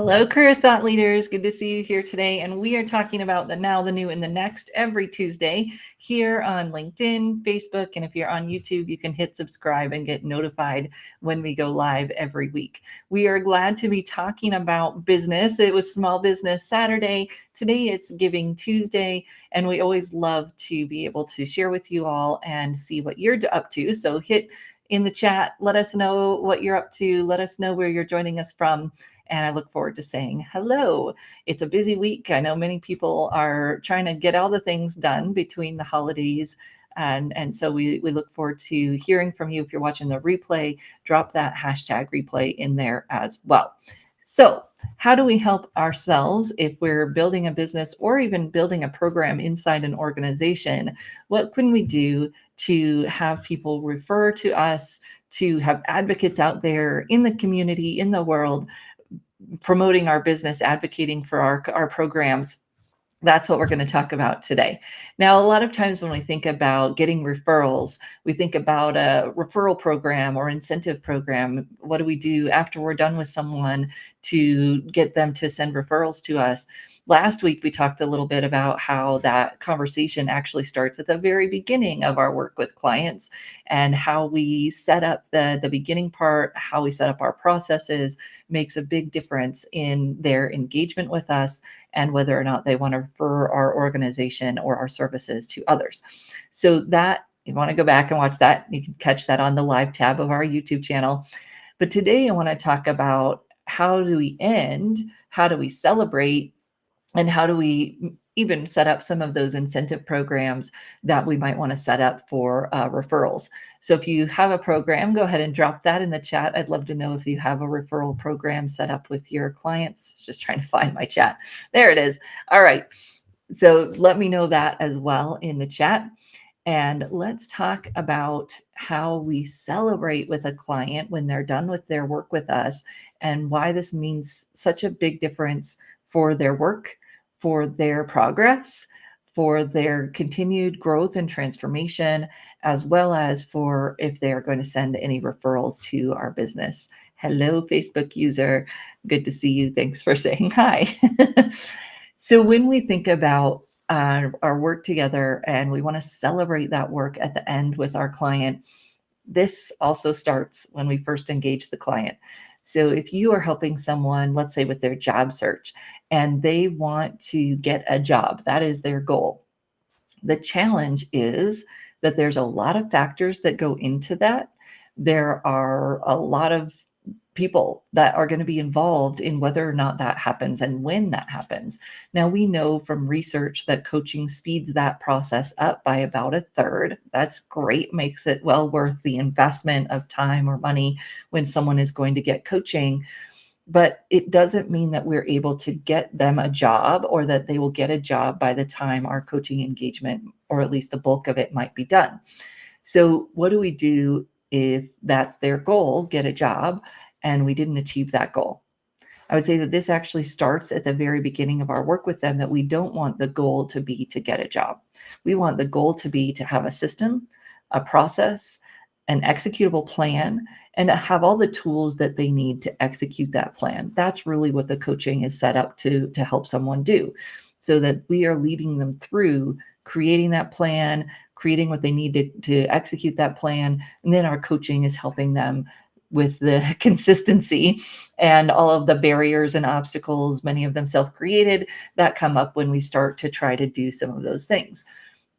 Hello, career thought leaders. Good to see you here today. And we are talking about the now, the new, and the next every Tuesday here on LinkedIn, Facebook. And if you're on YouTube, you can hit subscribe and get notified when we go live every week. We are glad to be talking about business. It was Small Business Saturday. Today it's Giving Tuesday. And we always love to be able to share with you all and see what you're up to. So hit in the chat, let us know what you're up to. Let us know where you're joining us from. And I look forward to saying hello. It's a busy week. I know many people are trying to get all the things done between the holidays. And so we look forward to hearing from you. If you're watching the replay, drop that hashtag replay in there as well. So how do we help ourselves if we're building a business or even building a program inside an organization? What can we do to have people refer to us, to have advocates out there in the community, in the world, promoting our business, advocating for our programs? That's what we're going to talk about today. Now, a lot of times when we think about getting referrals, we think about a referral program or incentive program. What do we do after we're done with someone to get them to send referrals to us? Last week, we talked a little bit about how that conversation actually starts at the very beginning of our work with clients and how we set up the beginning part, how we set up our processes makes a big difference in their engagement with us and whether or not they want to refer our organization or our services to others. So that, you want to go back and watch that, you can catch that on the live tab of our YouTube channel. But today I want to talk about how do we end, how do we celebrate, and how do we even set up some of those incentive programs that we might want to set up for referrals. So if you have a program, go ahead and drop that in the chat. I'd love to know if you have a referral program set up with your clients. Just trying to find my chat. There it is. All right. So let me know that as well in the chat. And let's talk about how we celebrate with a client when they're done with their work with us and why this means such a big difference for their work, for their progress, for their continued growth and transformation, as well as for if they're going to send any referrals to our business. Hello, Facebook user. Good to see you. Thanks for saying hi. So when we think about our work together and we want to celebrate that work at the end with our client, this also starts when we first engage the client. So if you are helping someone, let's say with their job search, and they want to get a job, that is their goal. The challenge is that there's a lot of factors that go into that. There are a lot of people that are going to be involved in whether or not that happens and when that happens. Now, we know from research that coaching speeds that process up by about a third. That's great, makes it well worth the investment of time or money when someone is going to get coaching. But it doesn't mean that we're able to get them a job or that they will get a job by the time our coaching engagement, or at least the bulk of it, might be done. So what do we do if that's their goal, get a job, and we didn't achieve that goal? I would say that this actually starts at the very beginning of our work with them, that we don't want the goal to be to get a job. We want the goal to be to have a system, a process, an executable plan, and to have all the tools that they need to execute that plan. That's really what the coaching is set up to help someone do, so that we are leading them through creating that plan, creating what they need to execute that plan. And then our coaching is helping them with the consistency and all of the barriers and obstacles, many of them self-created, that come up when we start to try to do some of those things.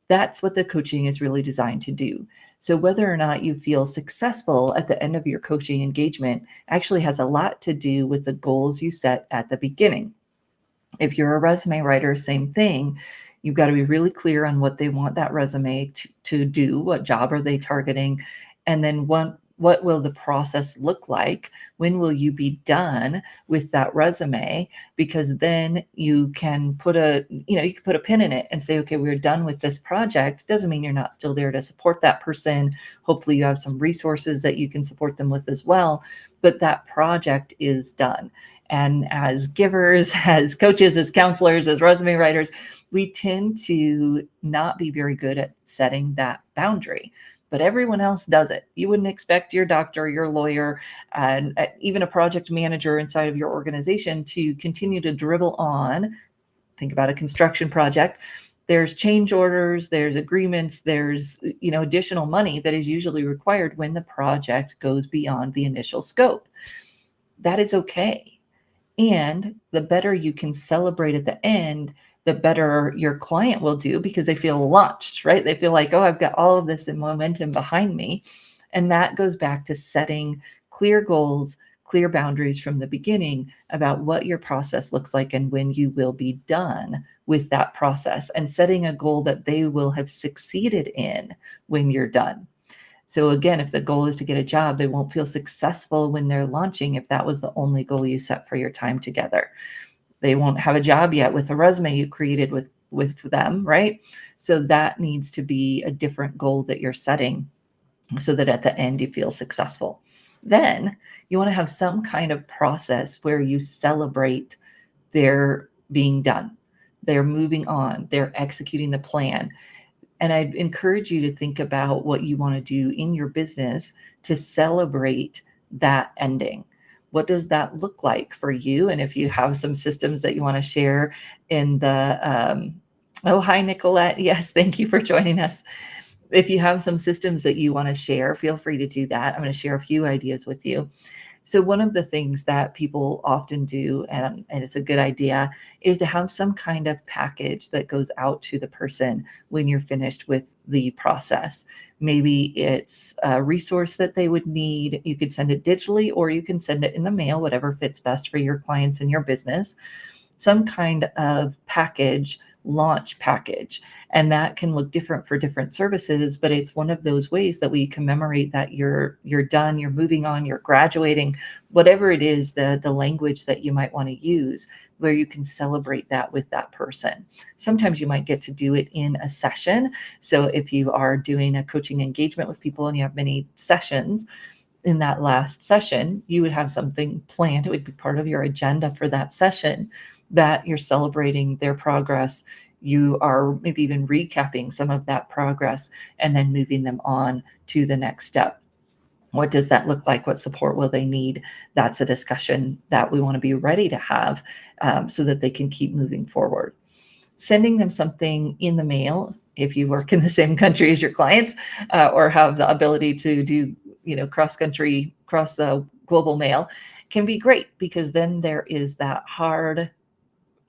That's what the coaching is really designed to do. So whether or not you feel successful at the end of your coaching engagement actually has a lot to do with the goals you set at the beginning. If you're a resume writer, same thing. You've got to be really clear on what they want that resume to do, what job are they targeting, and then what will the process look like? When will you be done with that resume? Because then you can put a pin in it and say, okay, we're done with this project. Doesn't mean you're not still there to support that person. Hopefully you have some resources that you can support them with as well, but that project is done. And as givers, as coaches, as counselors, as resume writers, we tend to not be very good at setting that boundary. but everyone else does it. You wouldn't expect your doctor, your lawyer, and even a project manager inside of your organization to continue to dribble on. Think about a construction project. There's change orders, there's agreements, there's additional money that is usually required when the project goes beyond the initial scope. That is okay. And the better you can celebrate at the end, the better your client will do, because they feel launched, right? They feel like, oh, I've got all of this in momentum behind me. And that goes back to setting clear goals, clear boundaries from the beginning about what your process looks like and when you will be done with that process, and setting a goal that they will have succeeded in when you're done. So again, if the goal is to get a job, they won't feel successful when they're launching if that was the only goal you set for your time together. They won't have a job yet with a resume you created with them, right? So that needs to be a different goal that you're setting so that at the end you feel successful. Then you want to have some kind of process where you celebrate their being done. They're moving on, they're executing the plan. And I'd encourage you to think about what you want to do in your business to celebrate that ending. What does that look like for you? And if you have some systems that you want to share in the, oh, hi, Nicolette. Yes, thank you for joining us. If you have some systems that you want to share, feel free to do that. I'm going to share a few ideas with you. So one of the things that people often do, and it's a good idea, is to have some kind of package that goes out to the person when you're finished with the process. Maybe it's a resource that they would need. You could send it digitally, or you can send it in the mail, whatever fits best for your clients and your business. Some kind of package, launch package. And that can look different for different services, but it's one of those ways that we commemorate that you're done, you're moving on, you're graduating, whatever it is, the language that you might want to use, where you can celebrate that with that person. Sometimes you might get to do it in a session. So if you are doing a coaching engagement with people and you have many sessions, in that last session, you would have something planned. It would be part of your agenda for that session, that you're celebrating their progress. You are maybe even recapping some of that progress and then moving them on to the next step. What does that look like? What support will they need? That's a discussion that we want to be ready to have so that they can keep moving forward. Sending them something in the mail, if you work in the same country as your clients or have the ability to do cross-country, global mail, can be great, because then there is that hard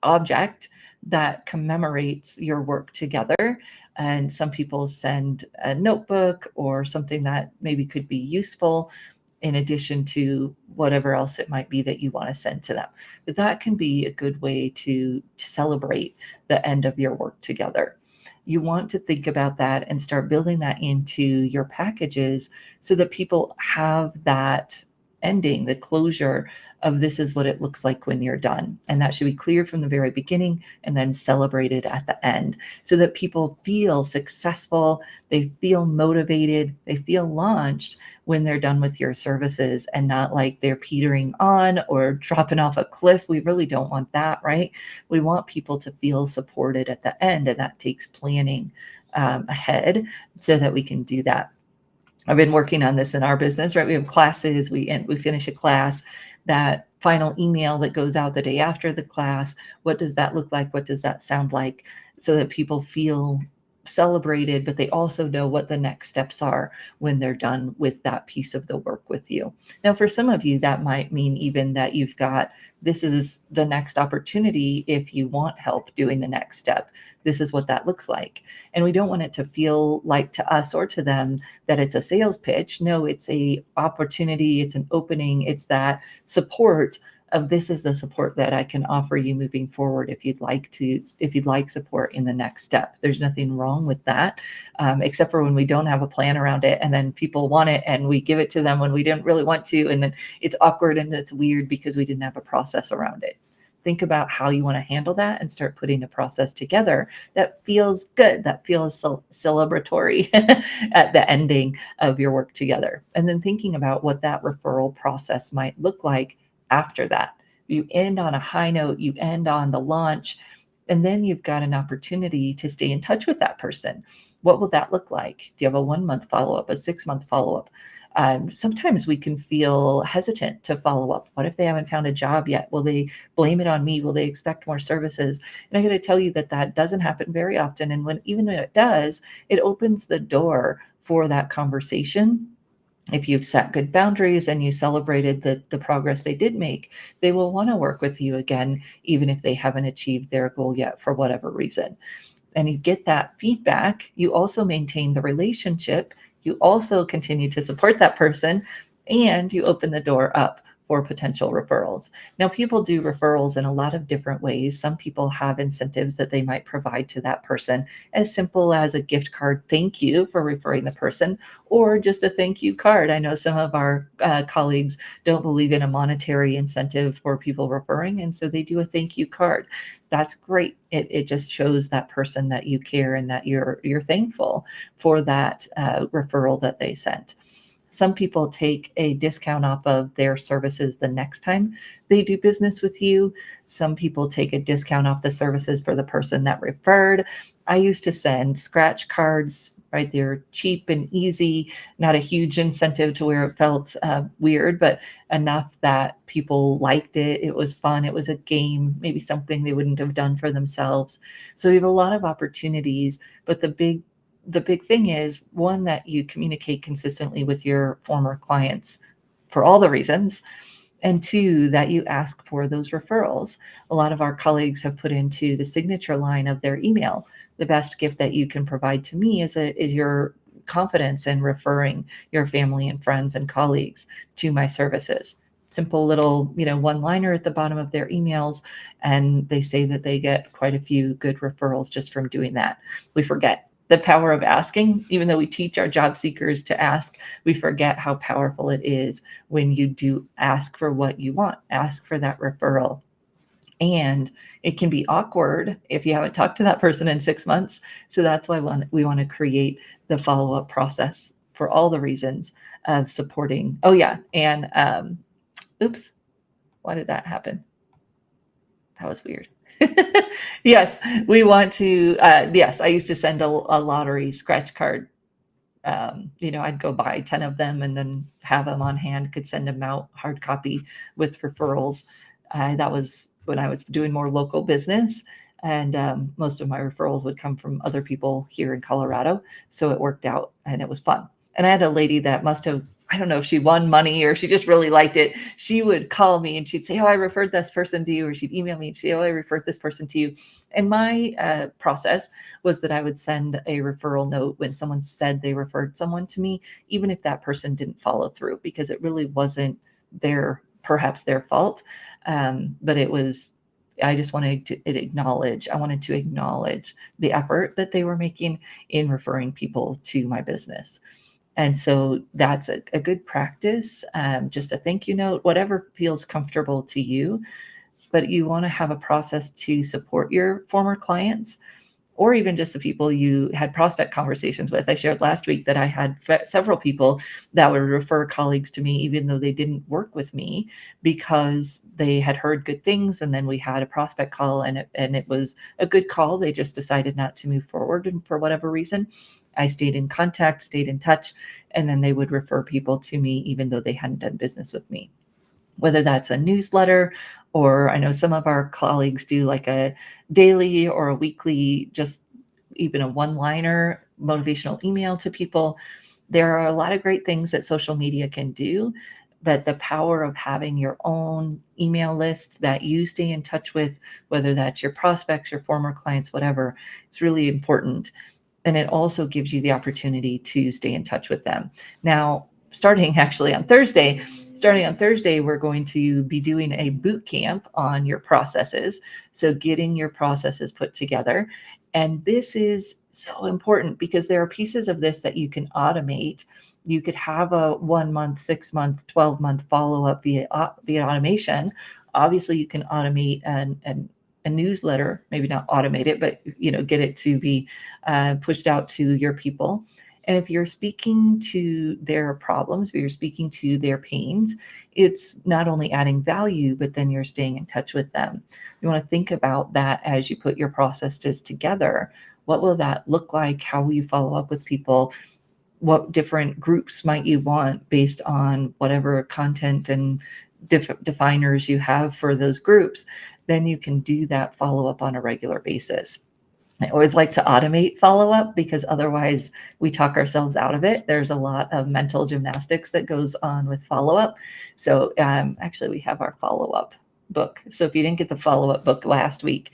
object that commemorates your work together. And some people send a notebook or something that maybe could be useful in addition to whatever else it might be that you want to send to them. But that can be a good way to celebrate the end of your work together. You want to think about that and start building that into your packages so that people have that ending, the closure of this is what it looks like when you're done. And that should be clear from the very beginning and then celebrated at the end, so that people feel successful, they feel motivated, they feel launched when they're done with your services, and not like they're petering on or dropping off a cliff. We really don't want that, right? We want people to feel supported at the end, and that takes planning ahead so that we can do that. I've been working on this in our business, right? We have classes, we finish a class, that final email that goes out the day after the class, what does that look like? What does that sound like? So that people feel celebrated, but they also know what the next steps are when they're done with that piece of the work with you. Now, for some of you, that might mean even that you've got, this is the next opportunity. If you want help doing the next step, this is what that looks like. And we don't want it to feel like to us or to them that it's a sales pitch. No, it's a opportunity. It's an opening. It's that support of, this is the support that I can offer you moving forward if you'd like support in the next step. There's nothing wrong with that, except for when we don't have a plan around it, and then people want it and we give it to them when we didn't really want to, and then it's awkward and it's weird because we didn't have a process around it. Think about how you want to handle that and start putting a process together that feels good, that feels celebratory at the ending of your work together. And then thinking about what that referral process might look like after that. You end on a high note, you end on the launch. And then you've got an opportunity to stay in touch with that person. What will that look like? Do you have a 1-month follow-up, a 6-month follow-up? Sometimes we can feel hesitant to follow up. What if they haven't found a job yet? Will they blame it on me? Will they expect more services? And I got to tell you that doesn't happen very often. And even when it does, it opens the door for that conversation. If you've set good boundaries and you celebrated the progress they did make, they will want to work with you again, even if they haven't achieved their goal yet for whatever reason. And you get that feedback. You also maintain the relationship. You also continue to support that person, and you open the door up for potential referrals. Now, people do referrals in a lot of different ways. Some people have incentives that they might provide to that person, as simple as a gift card thank you for referring the person, or just a thank you card. I know some of our colleagues don't believe in a monetary incentive for people referring, and so they do a thank you card. That's great. It just shows that person that you care and that you're thankful for that referral that they sent. Some people take a discount off of their services the next time they do business with you. Some people take a discount off the services for the person that referred. I used to send scratch cards, right? They're cheap and easy, not a huge incentive to where it felt weird, but enough that people liked it. It was fun. It was a game, maybe something they wouldn't have done for themselves. So we have a lot of opportunities, but the big thing is, one, that you communicate consistently with your former clients for all the reasons, and two, that you ask for those referrals. A lot of our colleagues have put into the signature line of their email, the best gift that you can provide to me is your confidence in referring your family and friends and colleagues to my services. Simple little, one-liner at the bottom of their emails, and they say that they get quite a few good referrals just from doing that. We forget the power of asking. Even though we teach our job seekers to ask, we forget how powerful it is when you do ask for what you want, ask for that referral. And it can be awkward if you haven't talked to that person in 6 months. So that's why we want to create the follow-up process for all the reasons of supporting. Oh yeah. And oops, why did that happen? That was weird. Yes, we want to, yes, I used to send a lottery scratch card. I'd go buy 10 of them and then have them on hand, could send them out hard copy with referrals. That was when I was doing more local business. And most of my referrals would come from other people here in Colorado. So it worked out and it was fun. And I had a lady that must have, I don't know if she won money or she just really liked it. She would call me and she'd say, oh, I referred this person to you. Or she'd email me and say, oh, I referred this person to you. And my process was that I would send a referral note when someone said they referred someone to me, even if that person didn't follow through, because it really wasn't perhaps their fault. But it was, I just wanted to acknowledge the effort that they were making in referring people to my business. And so that's a good practice, just a thank you note, whatever feels comfortable to you. But you want to have a process to support your former clients, or even just the people you had prospect conversations with. I shared last week that I had several people that would refer colleagues to me, even though they didn't work with me, because they had heard good things. And then we had a prospect call and it was a good call. They just decided not to move forward. And for whatever reason, I stayed in contact, stayed in touch, and then they would refer people to me, even though they hadn't done business with me. Whether that's a newsletter, or I know some of our colleagues do like a daily or a weekly, just even a one-liner motivational email to people. There are a lot of great things that social media can do, but the power of having your own email list that you stay in touch with, whether that's your prospects, your former clients, whatever, it's really important. And it also gives you the opportunity to stay in touch with them. Now, starting on Thursday, we're going to be doing a boot camp on your processes. So getting your processes put together. And this is so important because there are pieces of this that you can automate. You could have a 1 month, 6 month, 12-month follow-up via automation. Obviously, you can automate a newsletter, maybe not automate it, but get it to be pushed out to your people. And if you're speaking to their problems, if you're speaking to their pains, it's not only adding value, but then you're staying in touch with them. You want to think about that as you put your processes together. What will that look like? How will you follow up with people? What different groups might you want based on whatever content and definers you have for those groups? Then you can do that follow up on a regular basis. I always like to automate follow-up because otherwise we talk ourselves out of it. There's a lot of mental gymnastics that goes on with follow-up. So actually we have our follow-up book. So if you didn't get the follow-up book last week,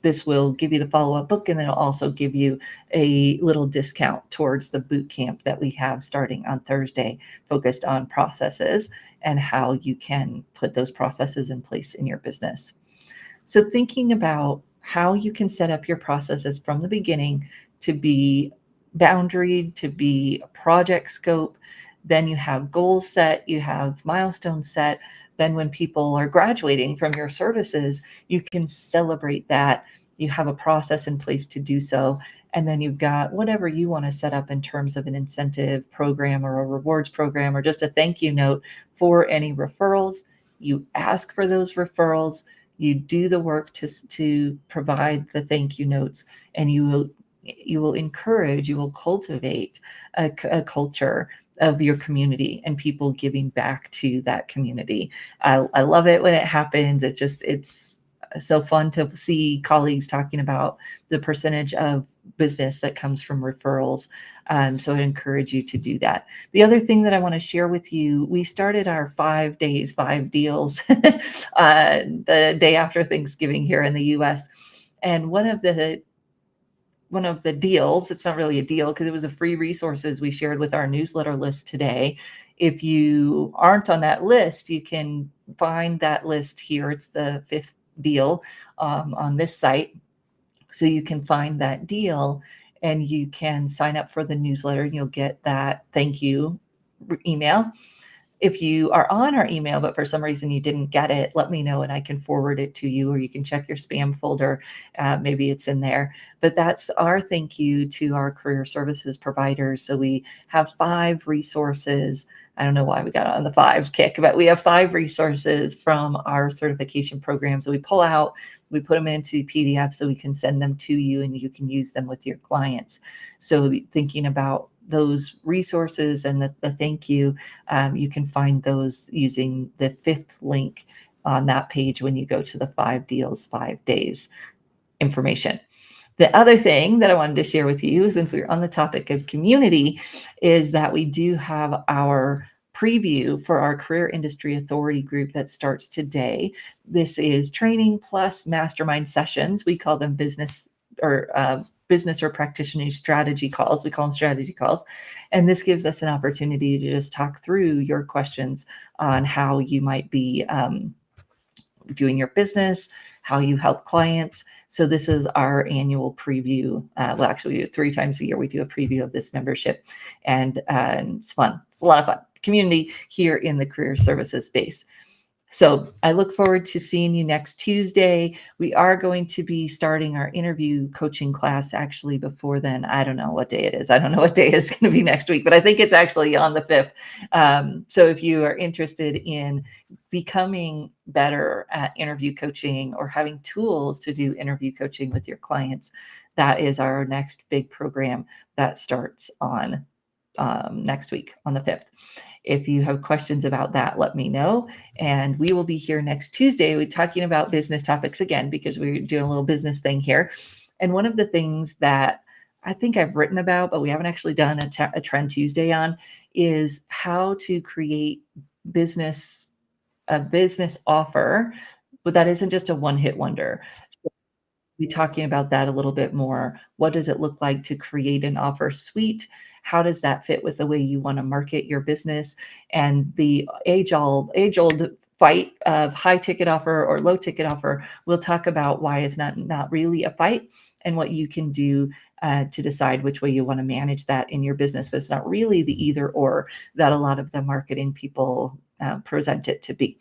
this will give you the follow-up book, and then it'll also give you a little discount towards the boot camp that we have starting on Thursday, focused on processes and how you can put those processes in place in your business. So thinking about how you can set up your processes from the beginning to be boundaried, to be a project scope. Then you have goals set, you have milestones set. Then when people are graduating from your services, you can celebrate that. You have a process in place to do so. And then you've got whatever you want to set up in terms of an incentive program or a rewards program or just a thank you note for any referrals. You ask for those referrals. You do the work to provide the thank you notes, and you will encourage, you will cultivate a culture of your community and people giving back to that community. I love it when it happens. It's so fun to see colleagues talking about the percentage of business that comes from referrals. So I encourage you to do that. The other thing that I want to share with you, we started our 5 days, 5 deals the day after Thanksgiving here in the US. And one of the deals, it's not really a deal because it was a free resources we shared with our newsletter list today. If you aren't on that list, you can find that list here. It's the 5th deal on this site. So you can find that deal and you can sign up for the newsletter and you'll get that thank you email. If you are on our email, but for some reason you didn't get it, let me know and I can forward it to you, or you can check your spam folder. Maybe it's in there. But that's our thank you to our career services providers. So we have 5 resources. I don't know why we got on the 5 kick, but we have 5 resources from our certification program. So we pull out, we put them into PDF so we can send them to you and you can use them with your clients. So thinking about those resources and the thank you, you can find those using the 5th link on that page when you go to the 5 deals, 5 days information. The other thing that I wanted to share with you, since we're on the topic of community, is that we do have our preview for our Career Industry Authority group that starts today. This is training plus mastermind sessions. We call them business or practitioner strategy calls. We call them strategy calls. And this gives us an opportunity to just talk through your questions on how you might be doing your business, how you help clients. So this is our annual preview. Well, actually, we do it 3 times a year. We do a preview of this membership, and it's fun. It's a lot of fun. Community here in the career services space. So I look forward to seeing you next Tuesday. We are going to be starting our interview coaching class actually before then. I don't know what day it is. I don't know what day it's going to be next week, but I think it's actually on the 5th. So if you are interested in becoming better at interview coaching or having tools to do interview coaching with your clients, that is our next big program that starts on next week on the 5th. If you have questions about that, let me know. And we will be here next Tuesday. We're talking about business topics again, because we're doing a little business thing here. And one of the things that I think I've written about, but we haven't actually done a Trend Tuesday on, is how to create a business offer, but that isn't just a one-hit wonder. So we'll be talking about that a little bit more. What does it look like to create an offer suite? How does that fit with the way you want to market your business? And the age-old fight of high ticket offer or low ticket offer, we'll talk about why it's not really a fight and what you can do to decide which way you want to manage that in your business. But it's not really the either or that a lot of the marketing people present it to be.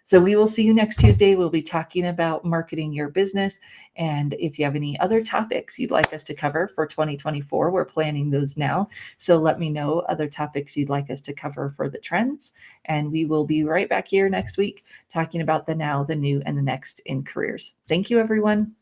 So we will see you next Tuesday. We'll be talking about marketing your business. And if you have any other topics you'd like us to cover for 2024, we're planning those now. So let me know other topics you'd like us to cover for the trends. And we will be right back here next week talking about the now, the new, and the next in careers. Thank you, everyone.